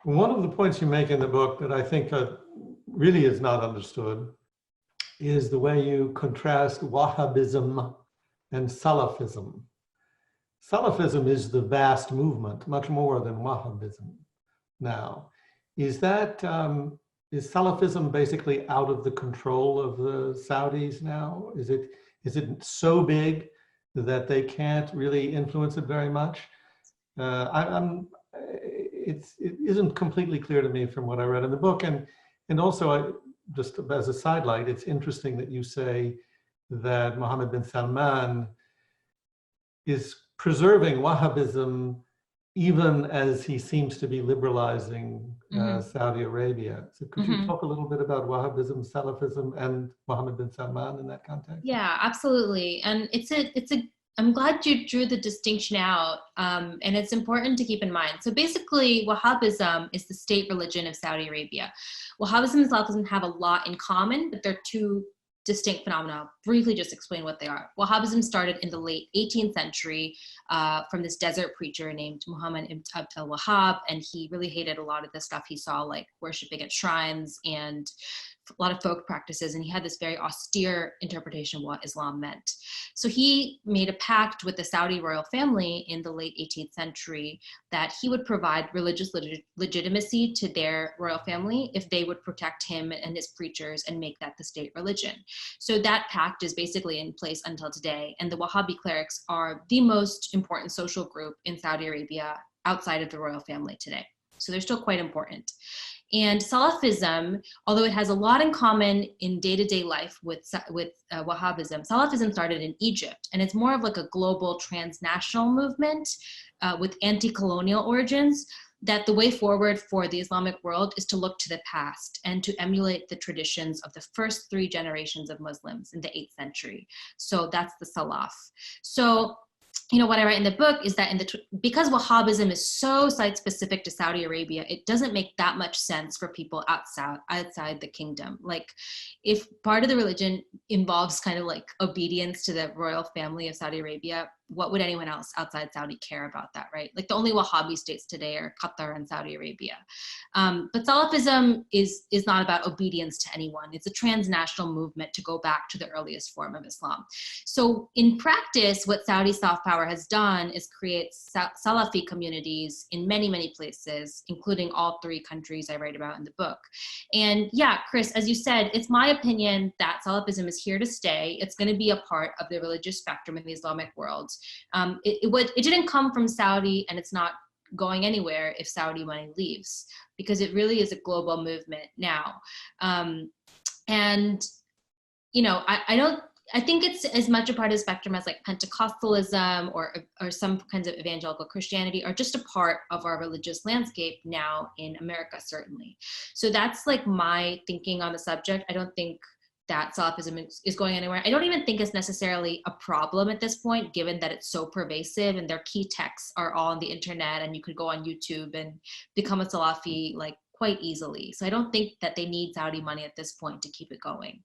One of the points you make in the book that I think really is not understood is the way you contrast Wahhabism and Salafism. Salafism is the vast movement, much more than Wahhabism now. Is Salafism basically out of the control of the Saudis now? Is it so big that they can't really influence it very much? It isn't completely clear to me from what I read in the book, and also just as a sidelight, it's interesting that you say that Mohammed bin Salman is preserving Wahhabism even as he seems to be liberalizing Saudi Arabia. So could you talk a little bit about Wahhabism, Salafism, and Mohammed bin Salman in that context? Yeah, absolutely. And I'm glad you drew the distinction out, and it's important to keep in mind. So basically, Wahhabism is the state religion of Saudi Arabia. Wahhabism and Salafism have a lot in common, but they're two distinct phenomena. I'll briefly just explain what they are. Wahhabism started in the late 18th century from this desert preacher named Muhammad ibn Abd al-Wahhab, and he really hated a lot of the stuff he saw, like worshiping at shrines and a lot of folk practices, and he had this very austere interpretation of what Islam meant. So he made a pact with the Saudi royal family in the late 18th century that he would provide religious legitimacy to their royal family if they would protect him and his preachers and make that the state religion. So that pact is basically in place until today, and the Wahhabi clerics are the most important social group in Saudi Arabia outside of the royal family today. So they're still quite important. And Salafism, although it has a lot in common in day-to-day life with Wahhabism, Salafism started in Egypt, and it's more of like a global transnational movement with anti-colonial origins, that the way forward for the Islamic world is to look to the past and to emulate the traditions of the first 3 generations of Muslims in the 8th century. So that's the Salaf. So what I write in the book is that because Wahhabism is so site-specific to Saudi Arabia, it doesn't make that much sense for people outside the kingdom. Like, if part of the religion involves kind of like obedience to the royal family of Saudi Arabia, what would anyone else outside Saudi care about that, right? Like, the only Wahhabi states today are Qatar and Saudi Arabia. But Salafism is not about obedience to anyone. It's a transnational movement to go back to the earliest form of Islam. So in practice, what Saudi soft power has done is create Salafi communities in many, many places, including all 3 countries I write about in the book. And yeah, Chris, as you said, it's my opinion that Salafism is here to stay. It's going to be a part of the religious spectrum in the Islamic world. It didn't come from Saudi, and it's not going anywhere if Saudi money leaves, because it really is a global movement now. I think it's as much a part of the spectrum as like Pentecostalism or some kinds of evangelical Christianity are just a part of our religious landscape now in America, certainly. So that's like my thinking on the subject. I don't think that Salafism is going anywhere. I don't even think it's necessarily a problem at this point, given that it's so pervasive and their key texts are all on the internet, and you could go on YouTube and become a Salafi like quite easily. So I don't think that they need Saudi money at this point to keep it going.